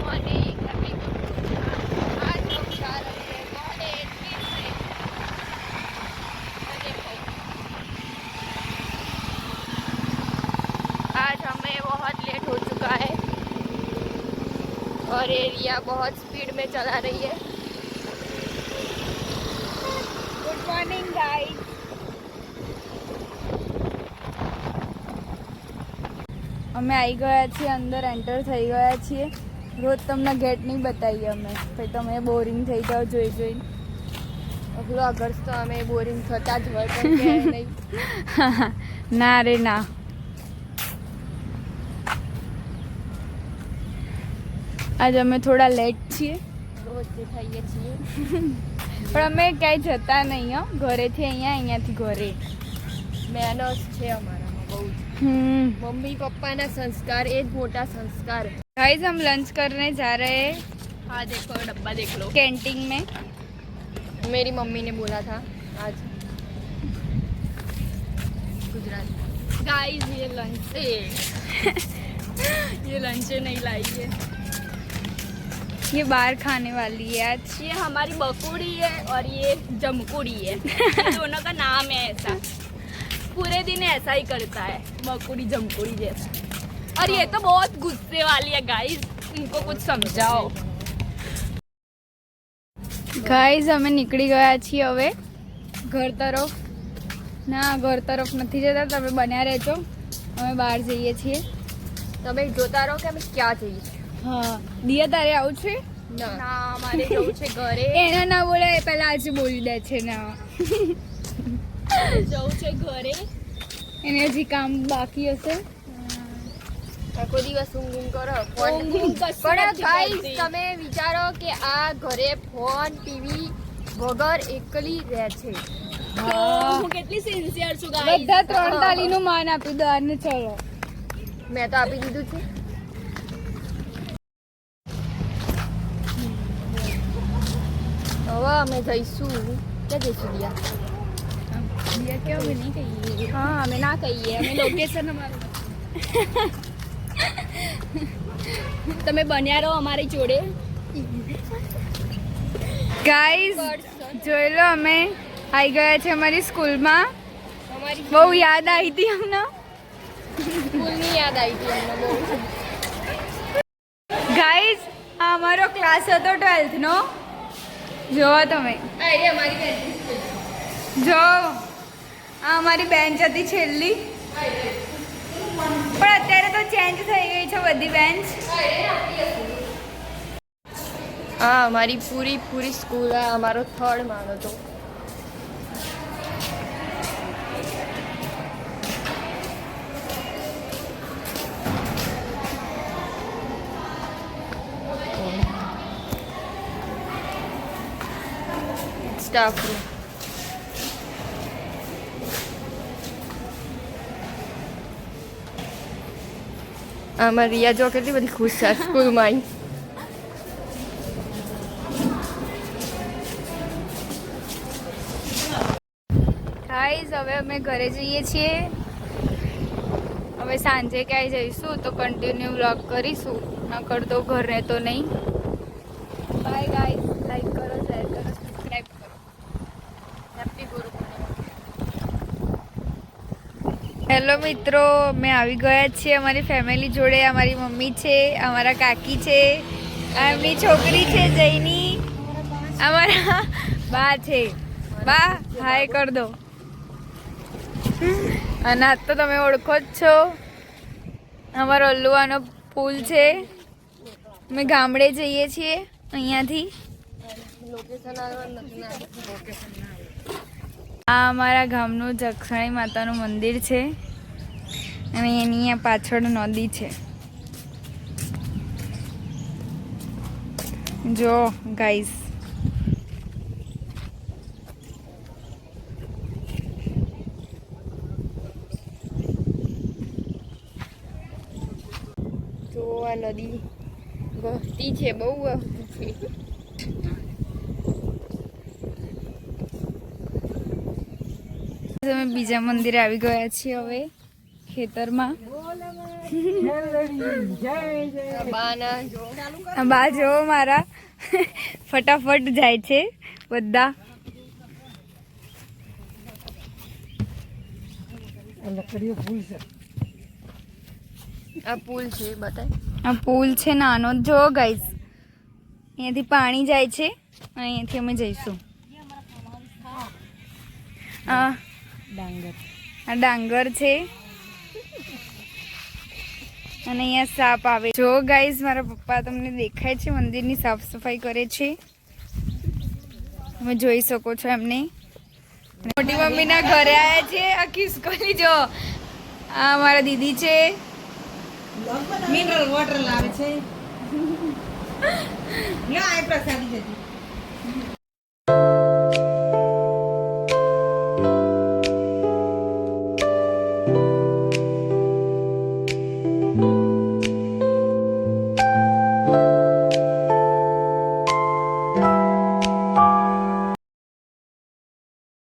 Morning, happy आज हम जा रहे हैं कॉलेज फिर से। देखो आज हमें बहुत लेट हो चुका है और एरिया बहुत स्पीड में चला रही है। Good morning guys. અમે આવી ગયા છીએ, અંદર એન્ટર થઈ ગયા છીએ। રોજ તમને ગેટ નહીં બતાવીએ અમે, પછી તમે બોરિંગ થઈ જાઓ જોઈ જોઈને। વ્લોગર્સ તો અમે બોરિંગ થતા જ હોય પણ કે નહીં। ના રે ના, આજ અમે થોડા લેટ છીએ, રોજ થઈએ છીએ પણ અમે ક્યાંય જતા નહીં હો, ઘરેથી અહીંયા, અહીંયાથી ઘરે। મેનર્સ છે અમારામાં બહુ જ। मम्मी पापा ना संस्कार एक मोटा संस्कार है। गाइस हम लंच करने जा रहे हैं। हाँ देखो डब्बा देख लो, कैंटीन में। मेरी मम्मी ने बोला था आज गुजरात। गाइस ये लंच ये लंच नहीं लाई है, ये बाहर खाने वाली है आज। ये हमारी बकुड़ी है और ये जमकुड़ी है ये दोनों का नाम है ऐसा। पूरे दिन ऐसा ही करता है, मकुड़ी जमकुड़ी जैसा। और ये तो बहुत गुस्से वाली है गाइस, इनको कुछ समझाओ। गाइस हमें निकली गया છીએ હવે ઘર તરફ। ના ઘર તરફ નથી જતા, તમે બન્યા રહેજો, અમે બહાર જઈએ છીએ। તમે જોતા રહો કે અમે ક્યાં જઈએ છીએ। હા દિયા તારે આવું છે? ના મારે જવું છે ઘરે। એના ના બોલે પહેલા આજે બોલી દે છે ના જવું છે ઘરે, એને હજી કામ બાકી હશે। આખો દિવસ ઊંઘ કરો પણ ગાઈસ તમે વિચારો કે આ ઘરે ફોન ટીવી વગર એકલી રહે છે। હું કેટલી સિન્સિયર છું ગાઈસ। બધા 3 તાળીનું માન આપી દો આને, ચલો મેં તો આપી દીધું છે। હવે અમે જઈશું, ક્યાં જઈશું દિયા? क्यों भी नहीं कहिए? हाँ हमें ना कहिए, हमें लोकेशन हमारा તમે બન્યા રહો અમારી જોડે। ગાઈસ જોઈ લો અમે આવી ગયા છે અમારી સ્કૂલમાં। બહુ યાદ આવી હતી અમને, સ્કૂલની યાદ આવી હતી અમને બહુ। ગાઈસ આ અમારો ક્લાસ હતો 12th નો, જોવો તમે। જો આ અમારી બેન્ચ હતી છેલ્લી, પણ અત્યારે તો ચેન્જ થઈ ગઈ છે બધી બેન્ચ। આ અમારી પૂરી પૂરી સ્કૂલ, આ અમારો 3rd માળ હતો। સ્ટાફ રૂમ, આમાં રિયા જો કેટલી બધી ખુશ છે સ્કૂલમાં આવી। ગાઈસ હવે અમે ઘરે જઈએ છીએ। હવે સાંજે ક્યાંય જઈશું તો કન્ટિન્યુ વ્લોગ કરીશું, નકર તો ઘરે તો નહીં। બાય ગાઈસ, લાઈક કરો, શેર કરો, સબસ્ક્રાઈબ કરો। હેપી ગુરુ પૂર્ણિમા। હેલો મિત્રો, અમે આવી ગયા છીએ અમારી ફેમિલી જોડે। અમારી મમ્મી છે, અમારા કાકી છે, એમની છોકરી છે જૈની, અમારા બા છે। બા હાય કર દો। અને આજ તો તમે ઓળખો જ છો, અમારો અલ્લુવાનો પુલ છે। અમે ગામડે જઈએ છીએ અહીંયાથી। આ અમારા ગામનું જક્ષણી માતાનું મંદિર છે અને એની અહીંયા પાછળ નદી છે। જો ગાઈસ જો આ નદી વહેતી છે, બહુ વહેતી છે। અમે બીજા મંદિરે આવી ગયા છીએ હવે ખેતરમાં। બા જો મારા ફટાફટ જાય છે બધા. આ પુલ છે બતાય. આ પુલ છે નાનો, જો ગાઈસ અહીંયાથી પાણી જાય છે અને અહીંયાથી અમે જઈશું. આ ડાંગર છે અને અહીંયા સાપ આવે. જો ગાઈસ મારા પપ્પા તમને દેખાય છે મંદિરની સાફ સફાઈ કરે છે, તમે જોઈ શકો છો એમને. મોટી મમ્મીના ઘરે આવ્યા છે. આ ખિસકોલી જો, આ મારા દીદી છે. મિનરલ વોટર લાવે છે. લ્યો આ પ્રસાદી જતી.